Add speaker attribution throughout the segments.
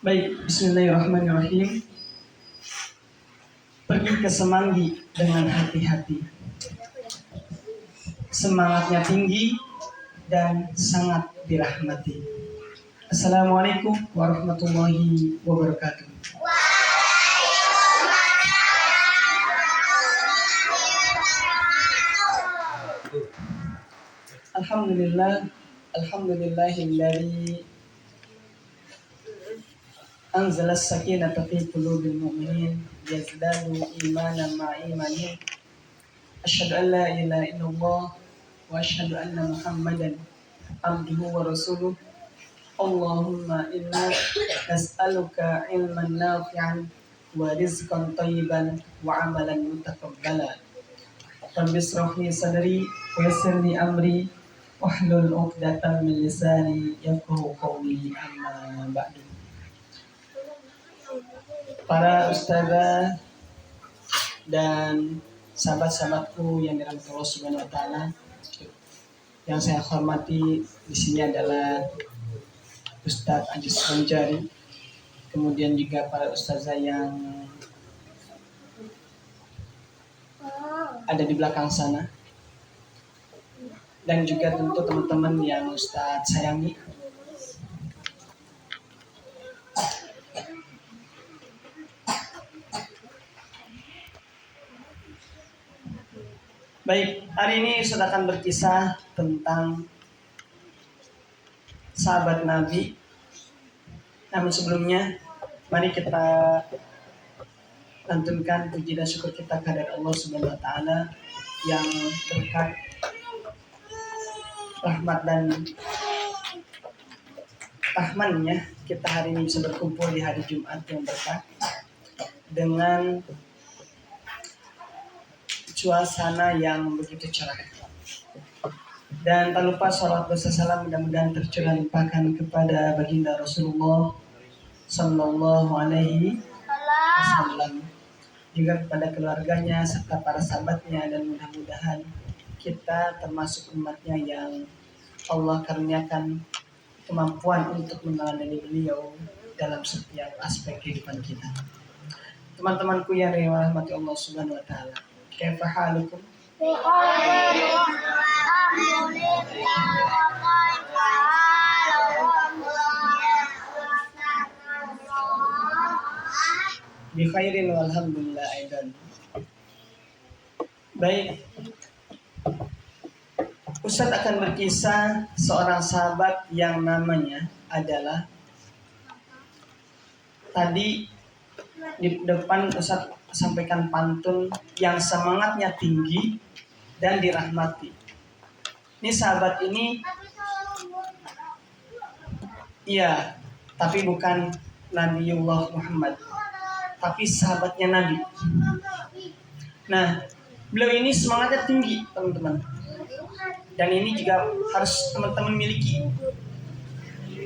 Speaker 1: Baik, bismillahirrahmanirrahim. Pergi ke Semanggi dengan hati-hati. Semangatnya tinggi dan sangat dirahmati. Assalamualaikum warahmatullahi wabarakatuh. Alhamdulillah, alhamdulillahilladzi anzala as-sakinata fi qulubil mu'minin yazdadu imanan ma'a imanihim. Asyhadu an la ilaha illallah wa asyhadu anna Muhammadan abduhu wa rasuluh. Allahumma inna nas'aluka ilman nafi'an wa rizqan thayyiban wa amalan mutaqabbala. Rabbi ishrah li sadri wa yassir li amri wahlul 'uqdatam min lisani yafqahu qawli, amma ba'du. Para ustazah dan sahabat-sahabatku yang dirahmati Allah Subhanahu wa taala, yang saya hormati di sini adalah Ustadz Ajis Manjari, kemudian juga para ustazah yang ada di belakang sana, dan juga tentu teman-teman yang Ustadz sayangi. Baik, hari ini Ustadz akan berkisah tentang sahabat Nabi. Namun sebelumnya, mari kita lantunkan puji dan syukur kita kepada Allah Subhanahu wa taala yang berkat rahmat dan rahmannya kita hari ini bisa berkumpul di hari Jumat yang berkah dengan suasana yang begitu cerah. Dan tak lupa salawat bersalam mudah-mudahan tercurah limpahkan kepada baginda Rasulullah Sallallahu Alaihi Wasallam, juga kepada keluarganya serta para sahabatnya, dan mudah-mudahan kita termasuk umatnya yang Allah karuniakan kemampuan untuk meneladani beliau dalam setiap aspek kehidupan kita. Teman-temanku yang dirahmati Allah Subhanahu wa taala, kaifa halukum? Bi khairin walhamdulillah aidan. Baik, Ustadz akan berkisah seorang sahabat yang namanya adalah, tadi di depan Ustadz sampaikan pantun yang semangatnya tinggi dan dirahmati. Ini sahabat ini, iya, tapi bukan Nabiullah Muhammad, tapi sahabatnya Nabi. Nah, beliau ini semangatnya tinggi, teman-teman. Dan ini juga harus teman-teman miliki.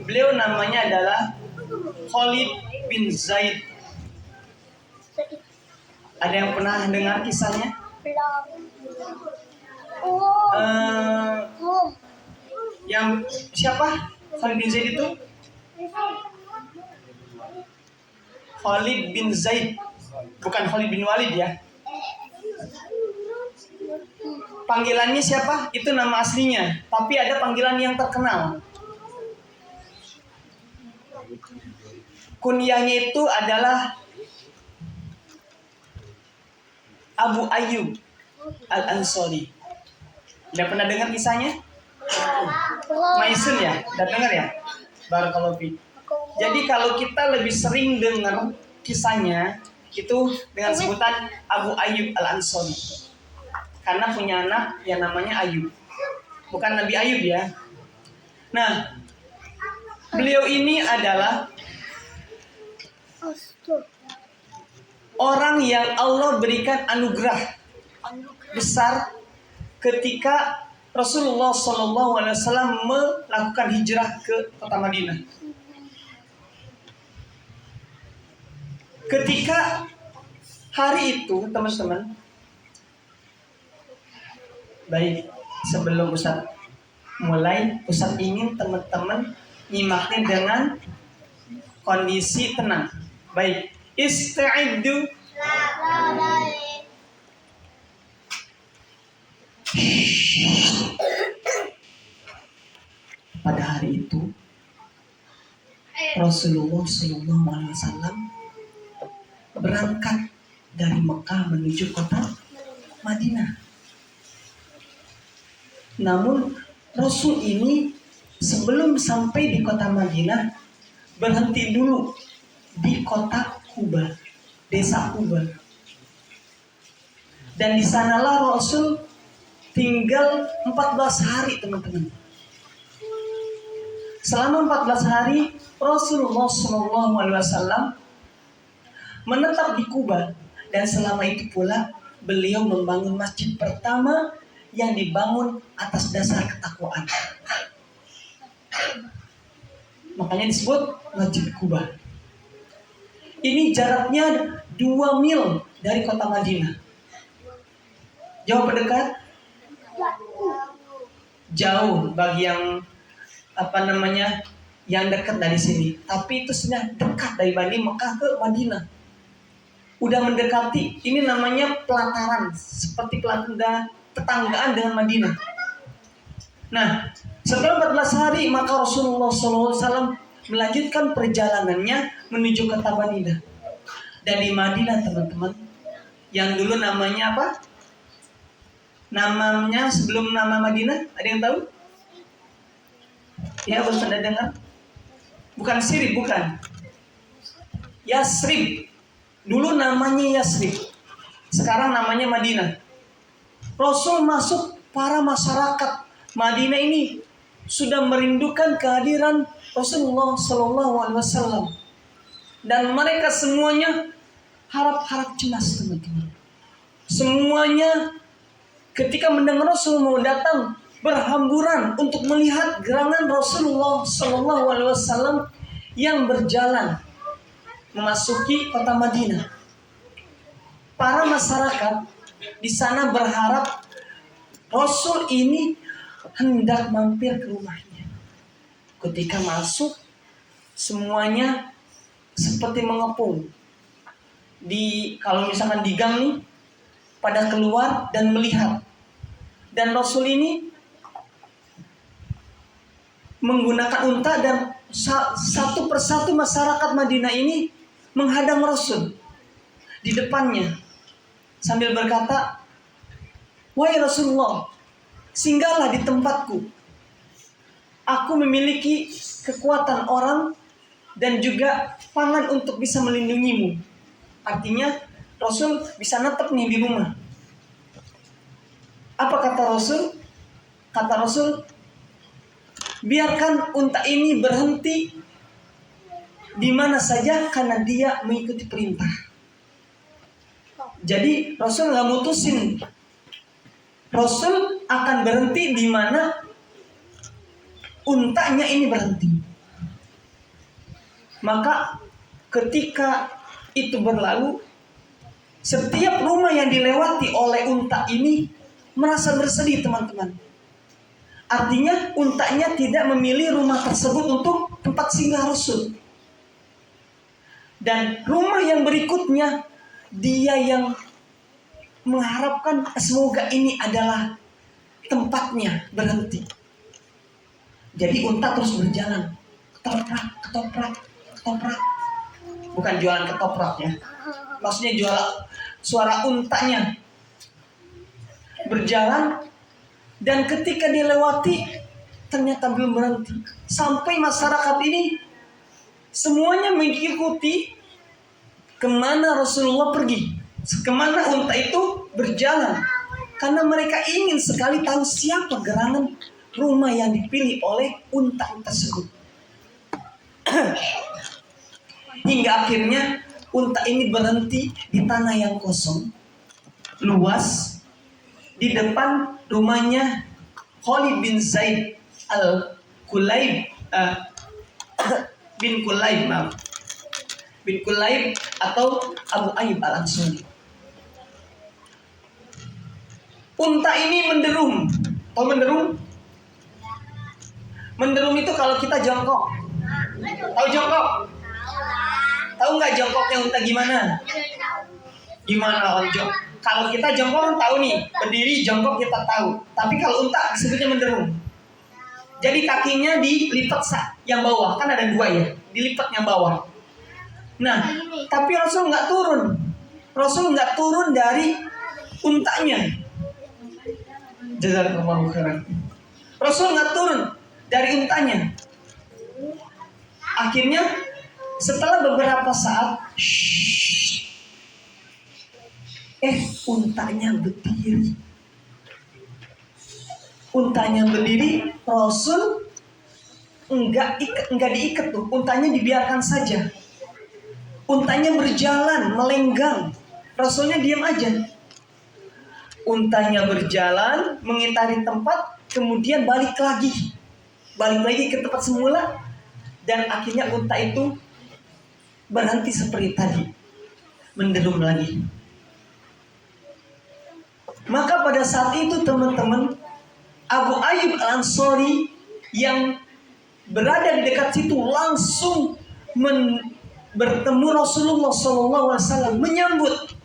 Speaker 1: Beliau namanya adalah Khalid bin Zaid. Ada yang pernah dengar kisahnya? Yang siapa? Khalid bin Zaid itu? Khalid bin Zaid, bukan Khalid bin Walid ya. Panggilannya siapa? Itu nama aslinya, tapi ada panggilan yang terkenal. Kunyahnya itu adalah Abu Ayyub Al-Ansari. Udah pernah dengar kisahnya? Maisun ya? Udah dengar ya? Barakallahu fiik. Jadi kalau kita lebih sering dengar kisahnya itu dengan sebutan Abu Ayyub Al-Ansari, karena punya anak yang namanya Ayub. Bukan Nabi Ayub ya. Nah, beliau ini adalah orang yang Allah berikan anugerah besar ketika Rasulullah SAW melakukan hijrah ke kota Madinah. Ketika hari itu, teman-teman, baik, sebelum Ustadz mulai, Ustadz ingin teman-teman nyimaknya dengan kondisi tenang. Baik, ista'iddu. Pada hari itu Rasulullah SAW berangkat dari Mekah menuju kota Madinah. Namun Rasul ini sebelum sampai di kota Madinah berhenti dulu di kota Kuba, desa Kuba. Dan di sanalah Rasul tinggal 14 hari, teman-teman. Selama 14 hari Rasulullah SAW menetap di Kuba, dan selama itu pula beliau membangun masjid pertama yang dibangun atas dasar ketakwaan. Makanya disebut Masjid Kuba. Ini jaraknya 2 mil dari kota Madinah. Jauh apa dekat? Jauh bagi yang yang dekat dari sini. Tapi itu sudah dekat dari Mekah ke Madinah. Udah mendekati. Ini namanya pelataran, seperti pelataran tetanggaan dengan Madinah. Nah, setelah 14 hari maka Rasulullah SAW melanjutkan perjalanannya menuju kota Madinah. Dan di Madinah, teman-teman, yang dulu namanya apa? Namanya sebelum nama Madinah, ada yang tahu? Ya, belum pernah dengar? Bukan Sirib, bukan. Yasrib. Dulu namanya Yasrib. Sekarang namanya Madinah. Rasul masuk, para masyarakat Madinah ini sudah merindukan kehadiran Rasulullah SAW. Dan mereka semuanya harap-harap cemas, teman-teman. Semuanya ketika mendengar Rasul mau datang berhamburan untuk melihat gerangan Rasulullah SAW yang berjalan memasuki kota Madinah. Para masyarakat di sana berharap Rasul ini hendak mampir ke rumahnya. Ketika masuk, semuanya seperti mengepung. Kalau misalkan di gang nih, pada keluar dan melihat. Dan Rasul ini menggunakan unta, dan satu persatu masyarakat Madinah ini menghadang Rasul di depannya sambil berkata, "Wahai Rasulullah, singgahlah di tempatku. Aku memiliki kekuatan orang dan juga pangan untuk bisa melindungimu." Artinya Rasul bisa netep nih di rumah. Apa kata Rasul? Kata Rasul, biarkan unta ini berhenti di mana saja karena dia mengikuti perintah. Jadi Rasul nggak mutusin. Rasul akan berhenti di mana untanya ini berhenti. Maka ketika itu berlalu, setiap rumah yang dilewati oleh unta ini merasa bersedih, teman-teman. Artinya untanya tidak memilih rumah tersebut untuk tempat singgah Rasul. Dan rumah yang berikutnya, dia yang mengharapkan semoga ini adalah tempatnya berhenti. Jadi unta terus berjalan, ketoprak, ketoprak, ketoprak. Bukan jualan ketoprak ya. Maksudnya jual suara untanya berjalan, dan ketika dilewati ternyata belum berhenti. Sampai masyarakat ini semuanya mengikuti kemana Rasulullah pergi, kemana unta itu berjalan, karena mereka ingin sekali tahu siapa gerangan rumah yang dipilih oleh unta tersebut. Hingga akhirnya unta ini berhenti di tanah yang kosong, luas, di depan rumahnya Khalid bin Zaid al-Kulayb bin Kulayb, bin Kulayb atau Abu Ayyub al-Ansari. Unta ini menderum. Tahu menderum? Menderum itu kalau kita jongkok. Tahu jongkok? nggak jongkoknya unta gimana? Gimana onjok? Kalau kita jongkok kan tahu nih, berdiri jongkok kita tahu. Tapi kalau unta sebutnya menderung. Jadi kakinya dilipat yang bawah, kan ada dua ya, dilipat yang bawah. Nah, tapi Rasul nggak turun. Rasul nggak turun dari untanya. Jazakallahu khairan. Rasul nggak turun dari untanya. Akhirnya setelah beberapa saat, untanya berdiri. Untanya berdiri, Rasul enggak diikat tuh, untanya dibiarkan saja. Untanya berjalan, melenggang. Rasulnya diam aja. Untanya berjalan, mengitari tempat, kemudian balik lagi ke tempat semula, dan akhirnya unta itu berhenti seperti tadi, menderum lagi. Maka pada saat itu teman-teman, Abu Ayyub Al-Ansari yang berada di dekat situ langsung bertemu Rasulullah SAW, menyambut.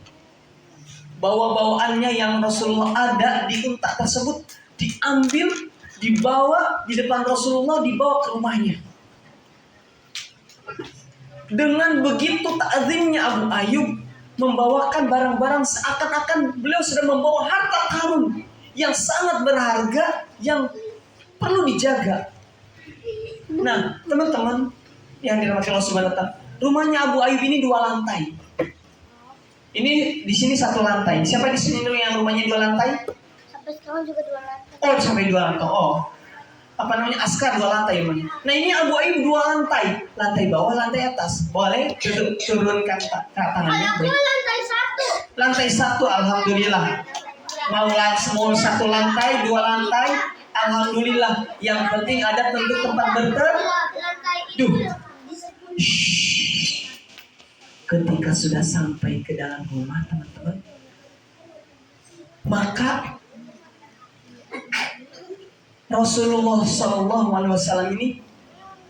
Speaker 1: Bawa-bawaannya yang Rasulullah ada di unta tersebut diambil, dibawa di depan Rasulullah, dibawa ke rumahnya. Dengan begitu ta'zimnya Abu Ayyub membawakan barang-barang seakan-akan beliau sudah membawa harta karun yang sangat berharga yang perlu dijaga. Nah, teman-teman yang dirahmati Allah Subhanahu wa taala, rumahnya Abu Ayyub ini 2 lantai. Ini di sini 1 lantai. Siapa di sini yang rumahnya 2 lantai?
Speaker 2: Sampai sekarang juga 2 lantai.
Speaker 1: Oh, sampai 2 lantai. Oh. Apa namanya? Askar 2 lantai namanya. Nah, ini Abu Ayyub 2 lantai. Lantai bawah, lantai atas. Boleh turunkan tangannya.
Speaker 2: Kalau lantai 1.
Speaker 1: Lantai 1, alhamdulillah. Mau 1 lantai, 2 lantai, alhamdulillah. Yang penting ada tentu tempat berteduh. Ketika sudah sampai ke dalam rumah, teman-teman, maka Rasulullah SAW ini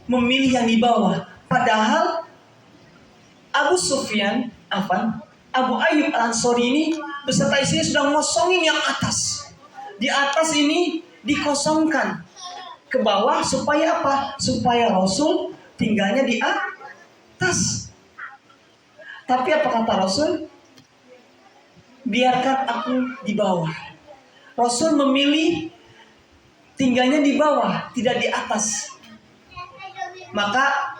Speaker 1: memilih yang di bawah. Padahal Abu Ayyub Al-Ansari ini beserta istrinya sudah ngosongin yang atas. Di atas ini dikosongkan ke bawah supaya apa? Supaya Rasul tinggalnya di atas. Tapi apa kata Rasul? Biarkan aku di bawah. Rasul memilih tinggalnya di bawah, tidak di atas. Maka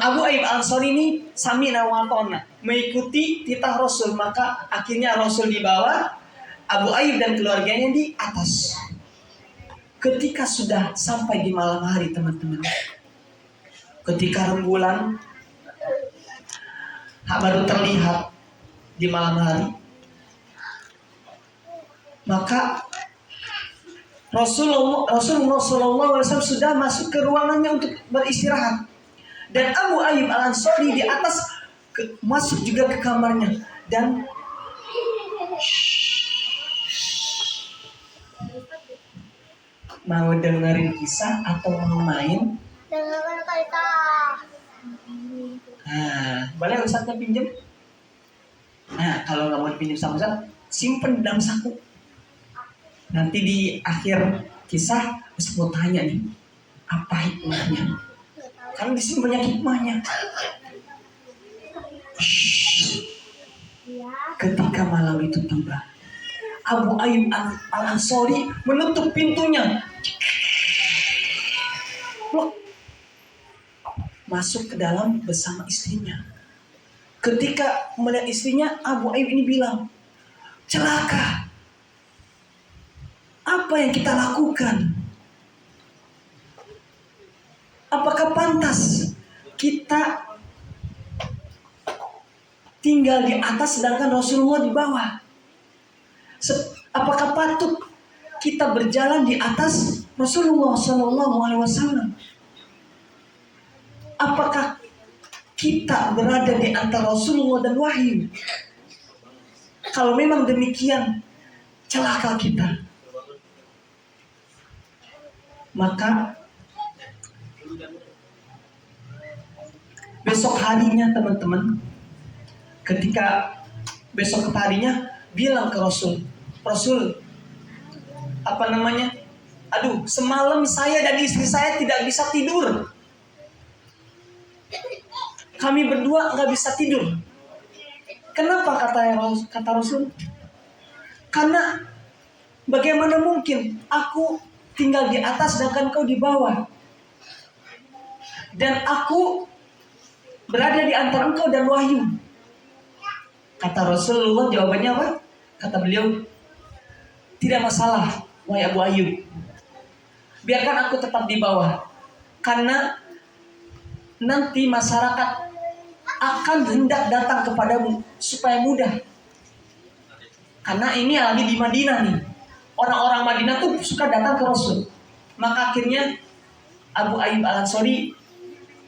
Speaker 1: Abu Ayyub Al-Ansari ini sami'na wa ata'na, mengikuti titah Rasul. Maka akhirnya Rasul di bawah, Abu Ayyub dan keluarganya di atas. Ketika sudah sampai di malam hari, teman-teman, ketika rembulan baru terlihat di malam hari, maka Rasulullah SAW sudah masuk ke ruangannya untuk beristirahat. Dan Abu Ayyub Al-Ansari di atas masuk juga ke kamarnya. Dan mau dengerin kisah atau mau main?
Speaker 2: Dengarkan cerita.
Speaker 1: Nah, boleh Ustaznya pinjam? Nah, kalau nggak mau dipinjam sama Ustaz, simpen dalam saku. Nanti di akhir kisah Ustaz mau tanya nih, apa hikmahnya? Karena di sini banyak hikmahnya. Ketika malam itu tiba, Abu Ayyub Al-Ansari menutup pintunya, masuk ke dalam bersama istrinya. Ketika melihat istrinya, Abu Ayyub ini bilang, celaka. Apa yang kita lakukan? Apakah pantas kita tinggal di atas sedangkan Rasulullah di bawah? Apakah patut kita berjalan di atas Rasulullah SAW? Apakah kita berada di antara Rasulullah dan wahyu? Kalau memang demikian, celaka kita. Maka besok harinya teman-teman, ketika besok harinya bilang ke Rasul, Rasul, aduh, semalam saya dan istri saya tidak bisa tidur. Kami berdua nggak bisa tidur. Kenapa kata Rasul? Karena bagaimana mungkin aku tinggal di atas sedangkan kau di bawah, dan aku berada di antara engkau dan wahyu. Kata Rasulullah, jawabannya apa? Kata beliau, tidak masalah, wahai Abu Ayyub. Biarkan aku tetap di bawah. Karena nanti masyarakat akan hendak datang kepadamu supaya mudah. Karena ini lagi di Madinah nih. Orang-orang Madinah tuh suka datang ke Rasul. Maka akhirnya Abu Ayyub Al-Ansari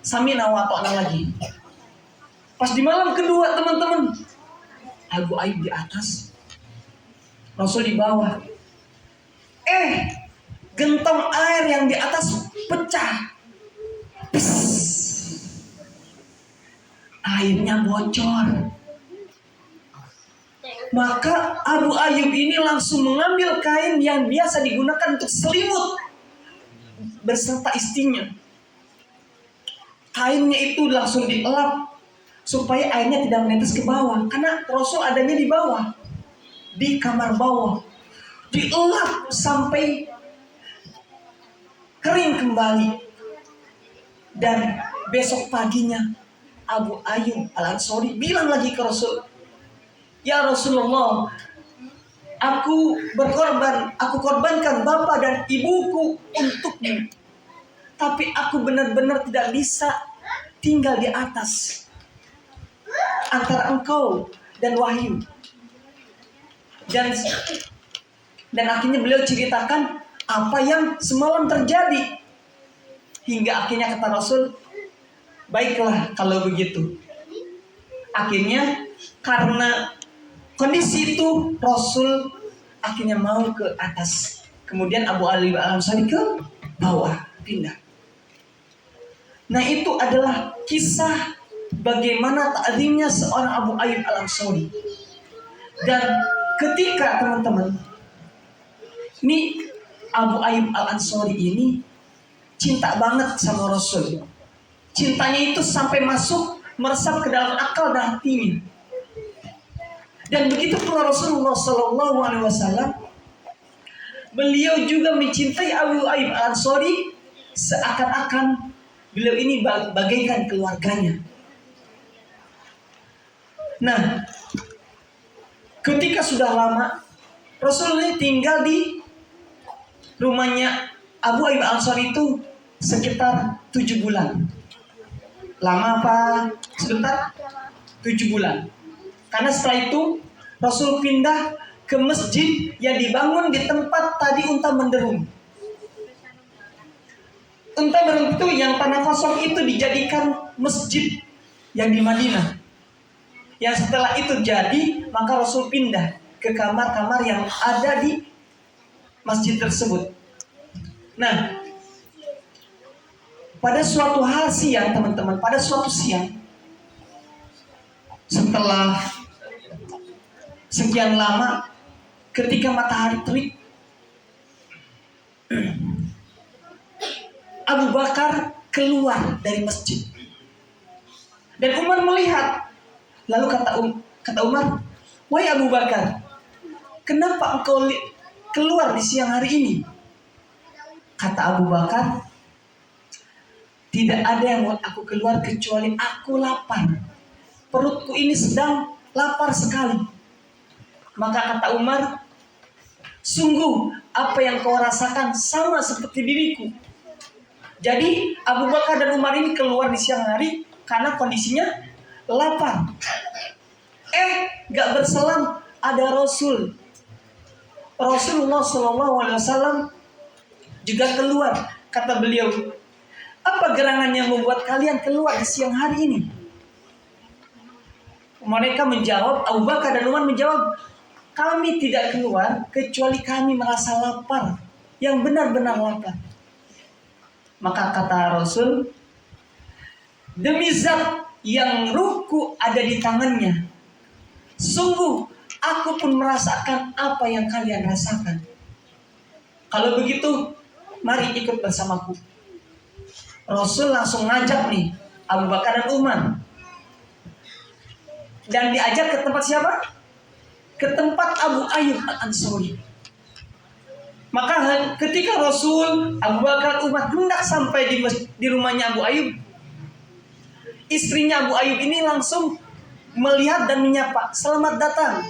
Speaker 1: samina wa ta'na lagi. Pas di malam kedua teman-teman, Abu Ayyub di atas, Rasul di bawah. Gentong air yang di atas pecah. Pss. Airnya bocor. Maka Abu Ayyub ini langsung mengambil kain yang biasa digunakan untuk selimut beserta istrinya. Kainnya itu langsung dielap supaya airnya tidak menetes ke bawah. Karena Rasul adanya di bawah, di kamar bawah. Dielap sampai kering kembali. Dan besok paginya Abu Ayyub Al-Ansari bilang lagi ke Rasul, ya Rasulullah, aku korbankan bapak dan ibuku untukmu. Tapi aku benar-benar tidak bisa tinggal di atas antara engkau dan wahyu. Dan akhirnya beliau ceritakan apa yang semalam terjadi. Hingga akhirnya kata Rasul, baiklah kalau begitu. Akhirnya karena kondisi itu Rasul akhirnya mau ke atas. Kemudian Abu Ayyub Al-Ansari ke bawah, pindah. Nah, itu adalah kisah bagaimana ta'zimnya seorang Abu Ayyub Al-Ansari. Dan ketika teman-teman, ini Abu Ayyub Al-Ansari ini cinta banget sama Rasul. Cintanya itu sampai meresap ke dalam akal dan hatinya. Dan begitu pula Rasulullah Sallallahu Alaihi Wasallam, beliau juga mencintai Abu Ayyub Al-Ansari seakan-akan beliau ini bagaikan keluarganya. Nah, ketika sudah lama Rasulullah tinggal di rumahnya Abu Ayyub Al-Ansari itu sekitar 7 bulan. Lama apa? Sebentar? 7 bulan. Karena setelah itu Rasul pindah ke masjid yang dibangun di tempat tadi unta menderung. Unta menderung itu yang tanah kosong itu dijadikan masjid yang di Madinah. Yang setelah itu jadi, maka Rasul pindah ke kamar-kamar yang ada di masjid tersebut. Nah, pada suatu hari siang teman-teman, pada suatu siang setelah sekian lama, ketika matahari terik, Abu Bakar keluar dari masjid dan Umar melihat. Lalu kata Umar, wahai Abu Bakar, kenapa engkau keluar di siang hari ini? Kata Abu Bakar, tidak ada yang buat aku keluar kecuali aku lapar. Perutku ini sedang lapar sekali. Maka kata Umar, sungguh apa yang kau rasakan sama seperti diriku. Jadi Abu Bakar dan Umar ini keluar di siang hari karena kondisinya lapar. Gak berselang ada Rasulullah SAW juga keluar. Kata beliau, apa gerangan yang membuat kalian keluar di siang hari ini? Mereka menjawab, Abu Bakar dan Umar menjawab, kami tidak keluar kecuali kami merasa lapar, yang benar-benar lapar. Maka kata Rasul, demi zat yang ruhku ada di tangannya. Sungguh aku pun merasakan apa yang kalian rasakan. Kalau begitu, mari ikut bersamaku. Rasul langsung ngajak nih Abu Bakar dan Umar. Dan diajak ke tempat siapa? Ke tempat Abu Ayyub Al-Ansari. Maka ketika Rasul, Abu Bakar, Umar hendak sampai di rumahnya Abu Ayyub, istrinya Abu Ayyub ini langsung melihat dan menyapa, "Selamat datang,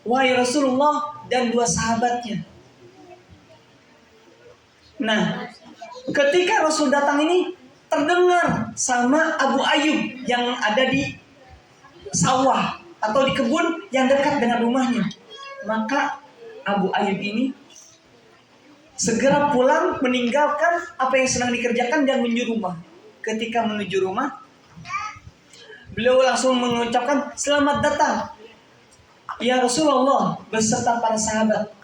Speaker 1: wahai Rasulullah dan dua sahabatnya." Nah, ketika Rasul datang ini terdengar sama Abu Ayyub yang ada di sawah atau di kebun yang dekat dengan rumahnya. Maka Abu Ayyub ini segera pulang meninggalkan apa yang sedang dikerjakan dan menuju rumah. Ketika menuju rumah, beliau langsung mengucapkan, "Selamat datang ya Rasulullah beserta para sahabat."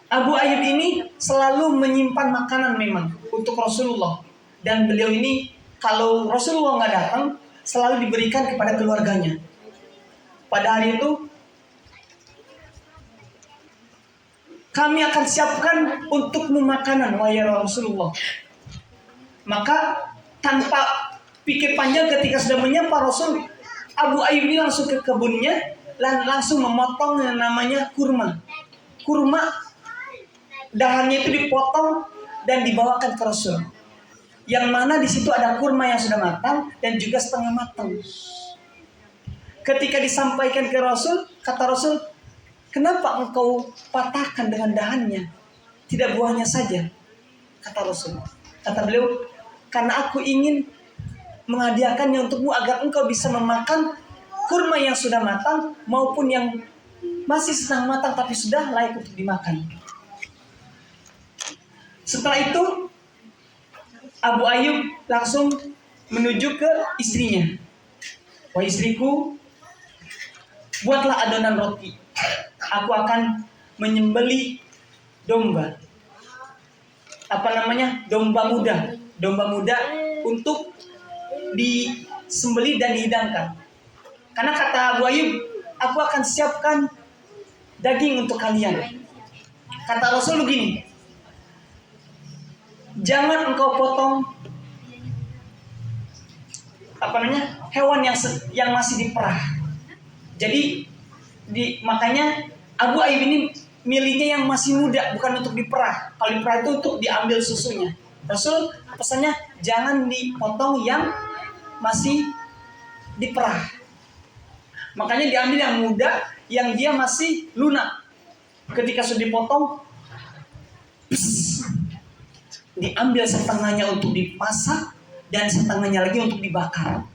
Speaker 1: Abu Ayyub ini selalu menyimpan makanan memang untuk Rasulullah. Dan beliau ini kalau Rasulullah nggak datang, selalu diberikan kepada keluarganya. Pada hari itu, "Kami akan siapkan untukmu makanan, wahai Rasulullah." Maka tanpa pikir panjang ketika sudah menyapa Rasul, Abu Ayyub ini langsung ke kebunnya dan langsung memotong yang namanya kurma. Kurma dahannya itu dipotong dan dibawakan ke Rasul. Yang mana di situ ada kurma yang sudah matang dan juga setengah matang. Ketika disampaikan ke Rasul, kata Rasul, "Kenapa engkau patahkan dengan dahannya? Tidak buahnya saja?" Kata Rasul. Kata beliau, "Karena aku ingin menghadiahkannya untukmu agar engkau bisa memakan kurma yang sudah matang maupun yang masih setengah matang tapi sudah layak untuk dimakan." Setelah itu Abu Ayyub langsung menuju ke istrinya. "Wahai istriku, buatlah adonan roti. Aku akan menyembelih domba. Domba muda. Domba muda untuk disembelih dan dihidangkan. Karena kata Abu Ayyub, aku akan siapkan daging untuk kalian." Kata Rasul begini, "Jangan engkau potong hewan yang masih diperah." Jadi makanya Abu Ayyub ini milihnya yang masih muda, bukan untuk diperah. Kalau diperah itu untuk diambil susunya. Rasul pesannya jangan dipotong yang masih diperah. Makanya diambil yang muda, yang dia masih lunak. Ketika sudah dipotong, diambil setengahnya untuk dimasak dan setengahnya lagi untuk dibakar.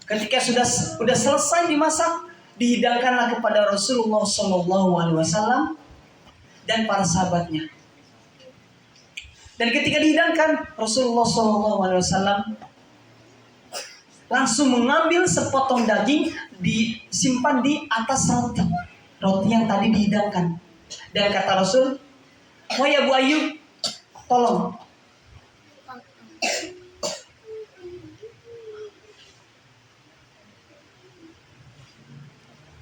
Speaker 1: Ketika sudah selesai dimasak, dihidangkanlah kepada Rasulullah SAW dan para sahabatnya. Dan ketika dihidangkan, Rasulullah SAW langsung mengambil sepotong daging disimpan di atas roti yang tadi dihidangkan. Dan kata Rasul, "Wahai Abu Ayyub,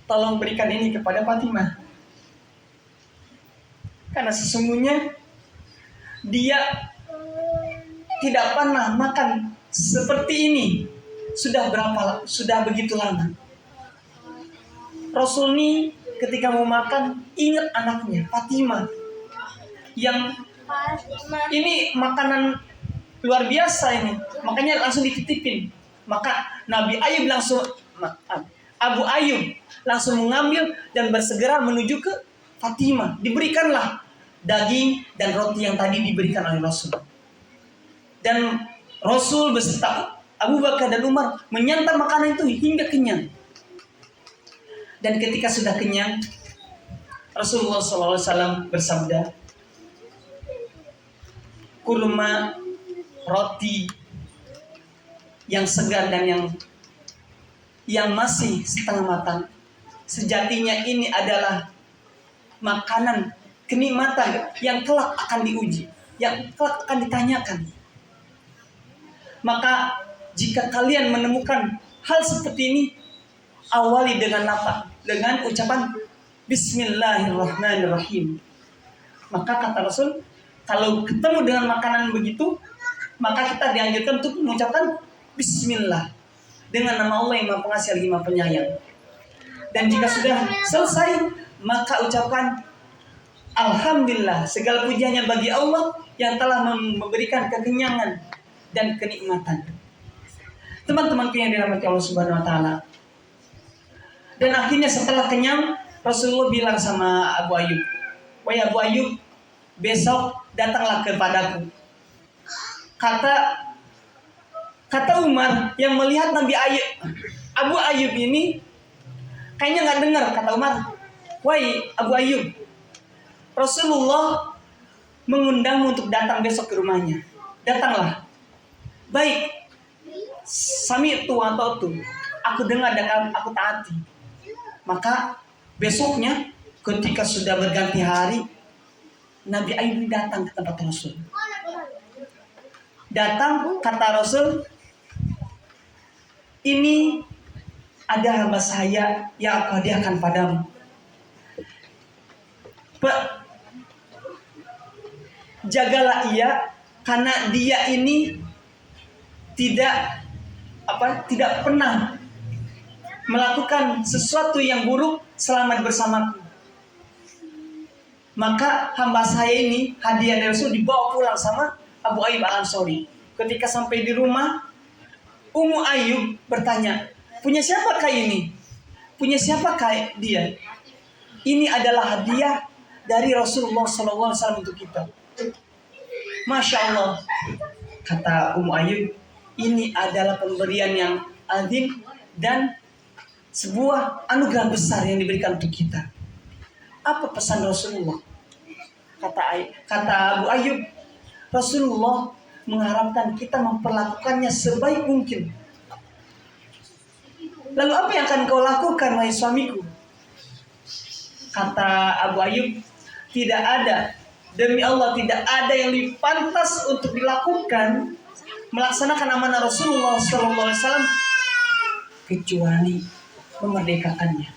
Speaker 1: tolong berikan ini kepada Fatimah. Karena sesungguhnya dia tidak pernah makan seperti ini sudah begitu lama." Rasul ini ketika mau makan ingat anaknya Fatimah yang ini makanan luar biasa ini, makanya langsung dititipin. Maka Abu Ayyub langsung mengambil dan bersegera menuju ke Fatimah. Diberikanlah daging dan roti yang tadi diberikan oleh Rasul. Dan Rasul beserta Abu Bakar dan Umar menyantap makanan itu hingga kenyang. Dan ketika sudah kenyang, Rasulullah SAW bersabda, "Kurma, roti yang segar dan yang masih setengah matang, sejatinya ini adalah makanan kenikmatan yang kelak akan diuji, yang kelak akan ditanyakan." Maka jika kalian menemukan hal seperti ini, awali dengan apa? Dengan ucapan Bismillahirrahmanirrahim. Maka kata Rasul, kalau ketemu dengan makanan begitu, maka kita dianjurkan untuk mengucapkan Bismillah dengan nama Allah yang Maha Pengasih lagi Maha Penyayang. Dan jika sudah selesai, maka ucapkan Alhamdulillah, segala pujiannya bagi Allah yang telah memberikan kekenyangan dan kenikmatan. Teman-temanku yang dirahmati Allah Subhanahu wa taala. Dan akhirnya setelah kenyang, Rasulullah bilang sama Abu Ayyub, "Wahai Abu Ayyub, besok datanglah kepadaku." Kata Umar yang melihat Nabi Abu Ayyub ini kayaknya nggak dengar. Kata Umar, "Wahai Abu Ayyub, Rasulullah mengundangmu untuk datang besok ke rumahnya. Datanglah." "Baik, sami tu atau tu, aku dengar dan aku taati." Maka besoknya ketika sudah berganti hari, Nabi Ayyub datang ke tempat Rasul. Datang, kata Rasul, "Ini ada hamba saya yang aku hadiahkan padamu. Jagalah ia, karena dia ini tidak pernah melakukan sesuatu yang buruk selama bersamaku." Maka hamba saya ini, hadiah dari Rasul, dibawa pulang sama Abu Ayyub Al-Ansori. Ketika sampai di rumah, Ummu Ayyub bertanya, "Punya siapakah ini? Punya siapakah dia?" "Ini adalah hadiah dari Rasulullah SAW untuk kita." "Masya Allah," kata Ummu Ayyub, "ini adalah pemberian yang azim dan sebuah anugerah besar yang diberikan untuk kita." "Apa pesan Rasulullah?" Kata Abu Ayyub, "Rasulullah mengharapkan kita memperlakukannya sebaik mungkin." "Lalu apa yang akan kau lakukan, wahai suamiku?" Kata Abu Ayyub, "Tidak ada, demi Allah tidak ada yang lebih pantas untuk dilakukan melaksanakan amanah Rasulullah SAW kecuali memerdekakannya."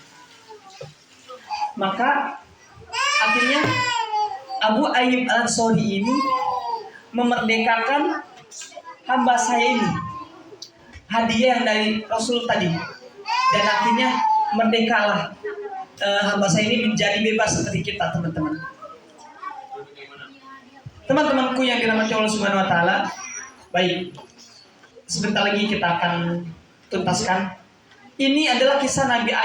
Speaker 1: Maka akhirnya Abu Ayyub Al-Ansori ini memerdekakan hamba saya ini, hadiah yang dari Rasul tadi. Dan akhirnya merdekalah hamba saya ini menjadi bebas seperti kita, teman-teman. Teman-temanku yang dirahmati Allah Subhanahu wa taala. Baik, sebentar lagi kita akan tuntaskan. Ini adalah kisah Nabi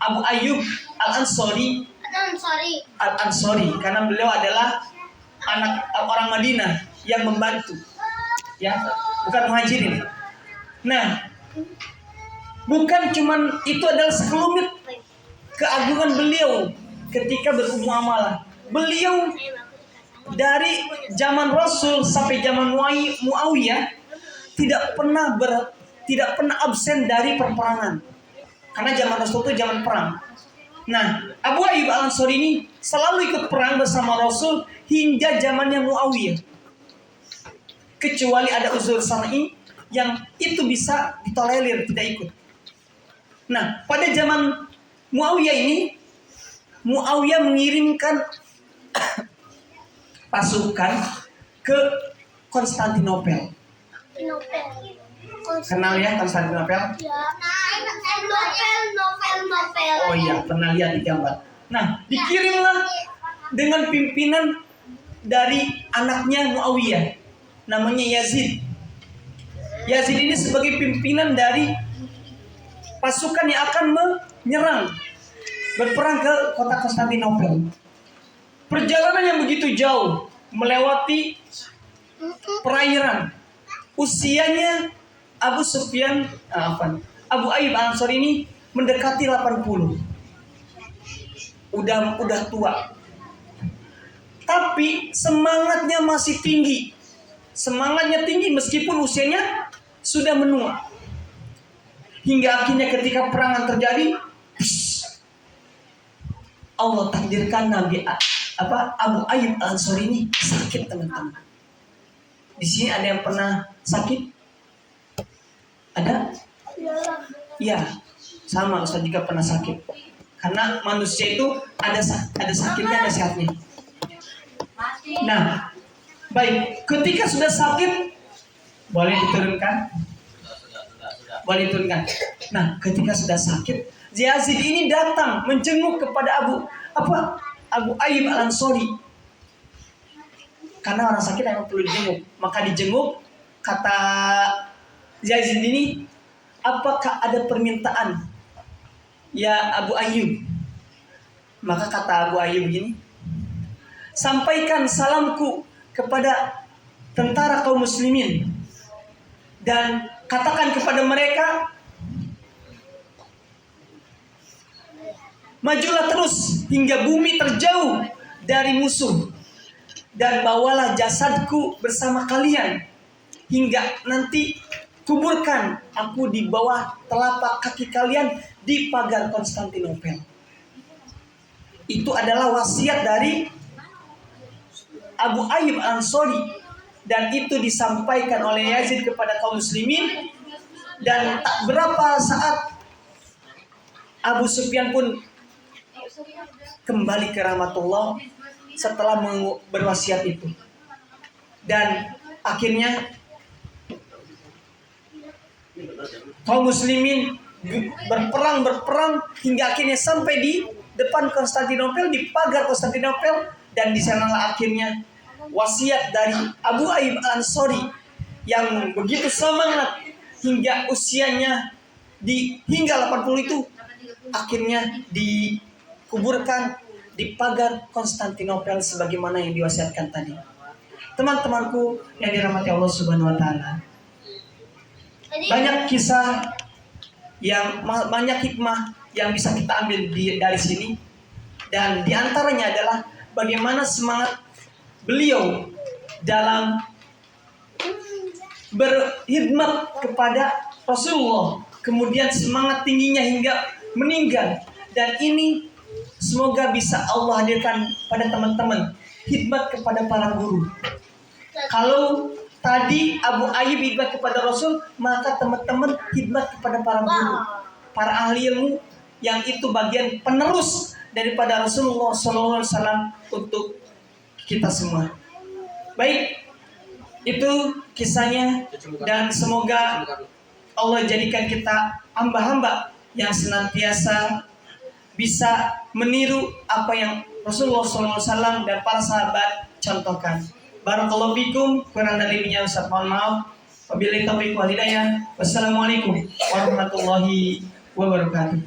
Speaker 1: Abu Ayyub Al-Ansori. Al-Ansori, karena beliau adalah anak orang Madinah yang membantu, ya, bukan muhajirin. Nah, bukan cuman itu, adalah sekelumit keagungan beliau ketika bermuamalah. Beliau dari zaman Rasul sampai zaman Muawiyah tidak pernah absen dari perperangan, karena zaman Rasul itu zaman perang. Nah, Abu Ayyub Al-Ansori ini selalu ikut perang bersama Rasul hingga zamannya Muawiyah. Kecuali ada uzur syar'i yang itu bisa ditolerir, tidak ikut. Nah, pada zaman Muawiyah ini, Muawiyah mengirimkan pasukan ke Konstantinopel. Kenal ya Konstantinopel?
Speaker 2: Ya. Novel.
Speaker 1: Oh iya, pernah lihat di gambar. Nah, dikirimlah dengan pimpinan dari anaknya Muawiyah, namanya Yazid. Yazid ini sebagai pimpinan dari pasukan yang akan menyerang, berperang ke kota Konstantinopel. Perjalanan yang begitu jauh, melewati perairan. Usianya Abu Ayyub Al-Ansori ini mendekati 80. Udah tua. Tapi semangatnya masih tinggi. Semangatnya tinggi meskipun usianya sudah menua. Hingga akhirnya ketika perangan terjadi, Allah takdirkan Abu Ayyub Al-Ansori ini sakit, teman-teman. Di sini ada yang pernah sakit? Ada? Iya, sama Ustaz juga pernah sakit. Karena manusia itu ada sakitnya, ada sehatnya. Nah, baik, ketika sudah sakit boleh diturunkan? Boleh diturunkan. Nah, ketika sudah sakit, Yazid ini datang menjenguk kepada Abu Ayyub Al-Ansori. Karena orang sakit memang perlu dijenguk. Maka dijenguk, kata Yazid ini, apakah ada permintaan ya Abu Ayyub? Maka kata Abu Ayyub begini, sampaikan salamku kepada tentara kaum muslimin dan katakan kepada mereka, majulah terus hingga bumi terjauh dari musuh, dan bawalah jasadku bersama kalian hingga nanti kuburkan aku di bawah telapak kaki kalian di pagar Konstantinopel. Itu adalah wasiat dari Abu Ayyub Al-Ansori, dan itu disampaikan oleh Yazid kepada kaum muslimin. Dan tak berapa saat Abu Sufyan pun kembali ke rahmatullah setelah berwasiat itu. Dan akhirnya kaum muslimin berperang hingga akhirnya sampai di depan Konstantinopel, di pagar Konstantinopel, dan di sanalah akhirnya wasiat dari Abu Ayyub Al-Ansori yang begitu semangat hingga usianya hingga 80 itu akhirnya dikuburkan di pagar Konstantinopel sebagaimana yang diwasiatkan tadi. Teman-temanku yang dirahmati Allah Subhanahu wa taala. Banyak kisah banyak hikmah yang bisa kita ambil dari sini, dan diantaranya adalah bagaimana semangat beliau dalam berkhidmat kepada Rasulullah, kemudian semangat tingginya hingga meninggal. Dan ini semoga bisa Allah hadirkan pada teman-teman, khidmat kepada para guru. Kalau tadi Abu Ayyub khidmat kepada Rasul, maka teman-teman khidmat kepada para guru, para ahli ilmu, yang itu bagian penerus daripada Rasulullah SAW untuk kita semua. Baik, itu kisahnya, dan semoga Allah jadikan kita hamba-hamba yang senantiasa bisa meniru apa yang Rasulullah SAW dan para sahabat contohkan. Barakallahu fikum, kurang dari lebihnya Ustaz mohon maaf. Wabillahi taufiq wal hidayah. Wassalamualaikum warahmatullahi wabarakatuh.